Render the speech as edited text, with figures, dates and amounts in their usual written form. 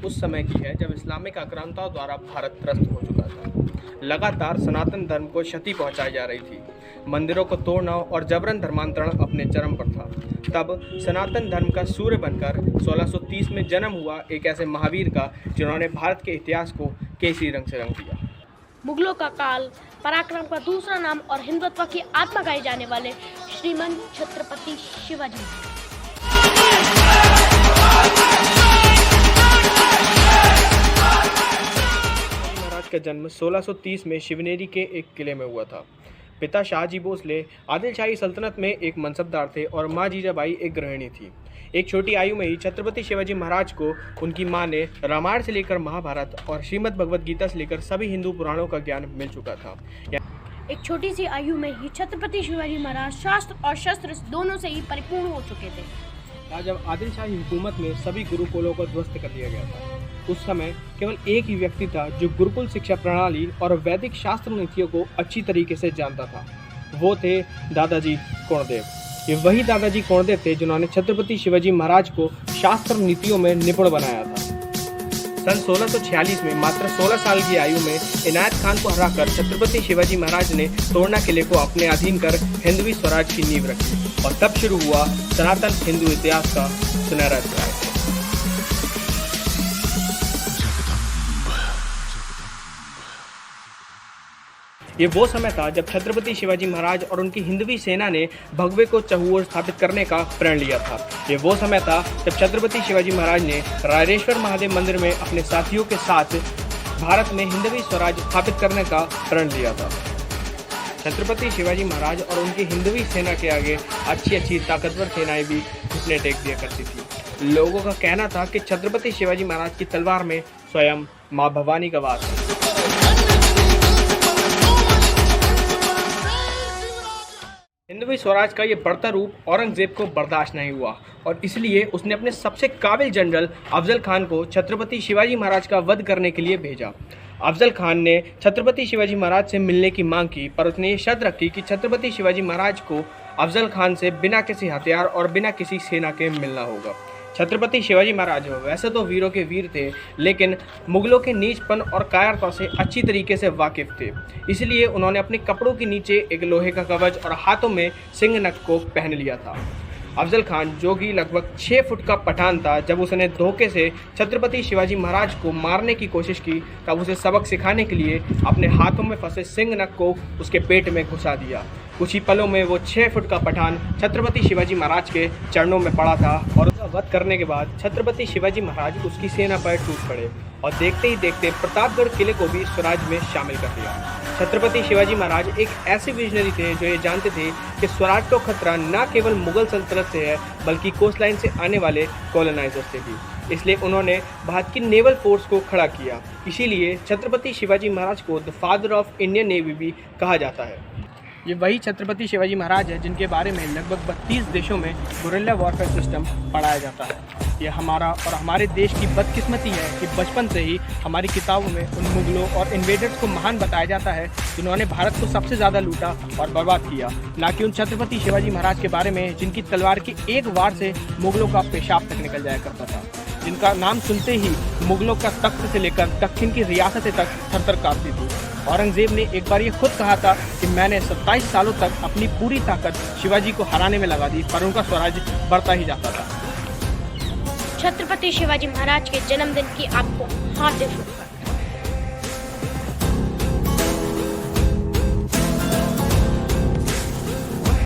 उस समय की है जब इस्लामिक आक्रांताओं द्वारा भारत त्रस्त हो चुका था। लगातार सनातन धर्म को क्षति पहुंचाई जा रही थी। मंदिरों को तोड़ना और जबरन धर्मांतरण अपने चरम पर था। तब सनातन धर्म का सूर्य बनकर 1630 में जन्म हुआ एक ऐसे महावीर का जिन्होंने भारत के इतिहास को केसरी रंग से रंग दिया। मुगलों का काल, पराक्रम का दूसरा नाम और हिंदुत्व की आत्मा गाए जाने वाले श्रीमान छत्रपति शिवाजी। महाराज का जन्म 1630 में शिवनेरी के एक किले में हुआ था। पिता शाहजी भोसले आदिल शाही सल्तनत में एक मनसबदार थे और माँ जीजाबाई एक गृहिणी थी। एक छोटी आयु में ही छत्रपति शिवाजी महाराज को उनकी मां ने रामायण से लेकर महाभारत और श्रीमद् भगवद गीता से लेकर सभी हिंदू पुराणों का ज्ञान मिल चुका था। एक छोटी सी आयु में ही छत्रपति शिवाजी महाराज शास्त्र और शस्त्र दोनों से ही परिपूर्ण हो चुके थे। जब आदिल शाही हुकूमत में सभी गुरुकुलों को ध्वस्त कर दिया गया था, उस समय केवल एक ही व्यक्ति था जो गुरुकुल शिक्षा प्रणाली और वैदिक शास्त्र नीतियों को अच्छी तरीके से जानता था। वो थे दादाजी कोंडदेव। ये वही दादाजी कोंडदेव थे जिन्होंने छत्रपति शिवाजी महाराज को शास्त्र नीतियों में निपुण बनाया था। सन 1646 में मात्र 16 साल की आयु में इनायत खान को हराकर छत्रपति शिवाजी महाराज ने तोड़ना किले को अपने अधीन कर हिंदवी स्वराज की नींव रखी और तब शुरू हुआ सनातन हिंदू इतिहास का सुनहरा अध्याय। ये वो समय था जब छत्रपति शिवाजी महाराज और उनकी हिंदवी सेना ने भगवे को चहुओर स्थापित करने का प्रण लिया था। ये वो समय था जब छत्रपति शिवाजी महाराज ने रायरेश्वर महादेव मंदिर में अपने साथियों के साथ भारत में हिंदवी स्वराज स्थापित करने का प्रण लिया था। छत्रपति शिवाजी महाराज और उनकी हिंदवी सेना के आगे अच्छी ताकतवर सेनाएं भी घुटने टेक दिया करती थी। लोगों का कहना था कि छत्रपति शिवाजी महाराज की तलवार में स्वयं माँ भवानी का वास है। हिंदवी स्वराज का ये बढ़ता रूप औरंगजेब को बर्दाश्त नहीं हुआ और इसलिए उसने अपने सबसे काबिल जनरल अफजल खान को छत्रपति शिवाजी महाराज का वध करने के लिए भेजा। अफजल खान ने छत्रपति शिवाजी महाराज से मिलने की मांग की, पर उसने ये शर्त रखी कि छत्रपति शिवाजी महाराज को अफजल खान से बिना किसी हथियार और बिना किसी सेना के मिलना होगा। छत्रपति शिवाजी महाराज वैसे तो वीरों के वीर थे, लेकिन मुगलों के नीचपन और कायरता से अच्छी तरीके से वाकिफ थे। इसलिए उन्होंने अपने कपड़ों के नीचे एक लोहे का कवच और हाथों में सिंह नख को पहन लिया था। अफजल खान, जो कि लगभग 6 फुट का पठान था, जब उसने धोखे से छत्रपति शिवाजी महाराज को मारने की कोशिश की, तब उसे सबक सिखाने के लिए अपने हाथों में फंसे सिंह नख को उसके पेट में घुसा दिया। कुछ ही पलों में वो 6 फुट का पठान छत्रपति शिवाजी महाराज के चरणों में पड़ा था और उसका वध करने के बाद छत्रपति शिवाजी महाराज उसकी सेना पर टूट पड़े और देखते ही देखते प्रतापगढ़ किले को भी स्वराज में शामिल कर दिया। छत्रपति शिवाजी महाराज एक ऐसे विजनरी थे जो ये जानते थे कि स्वराज को खतरा न केवल मुगल सल्तनत से है, बल्कि कोस्टलाइन से आने वाले कॉलोनाइजर से भी। इसलिए उन्होंने भारत की नेवल फोर्स को खड़ा किया। इसीलिए छत्रपति शिवाजी महाराज को the father of Indian navy भी कहा जाता है। ये वही छत्रपति शिवाजी महाराज है जिनके बारे में लगभग 32 देशों में गुरिल्ला वॉरफेयर सिस्टम पढ़ाया जाता है। ये हमारा और हमारे देश की बदकिस्मती है कि बचपन से ही हमारी किताबों में उन मुगलों और इन्वेडर्स को महान बताया जाता है जिन्होंने भारत को सबसे ज़्यादा लूटा और बर्बाद किया, ना कि उन छत्रपति शिवाजी महाराज के बारे में जिनकी तलवार की एक वार से मुगलों का पेशाब तक निकल जाया करता था, जिनका नाम सुनते ही मुगलों का तख्त से लेकर दक्षिण की रियासतें तक थरथर कांपती थी। औरंगजेब ने एक बार ये खुद कहा था कि मैंने 27 सालों तक अपनी पूरी ताकत शिवाजी को हराने में लगा दी, पर उनका स्वराज बढ़ता ही जाता था। छत्रपति शिवाजी महाराज के जन्मदिन की आपको हार्दिक शुभकामनाएं।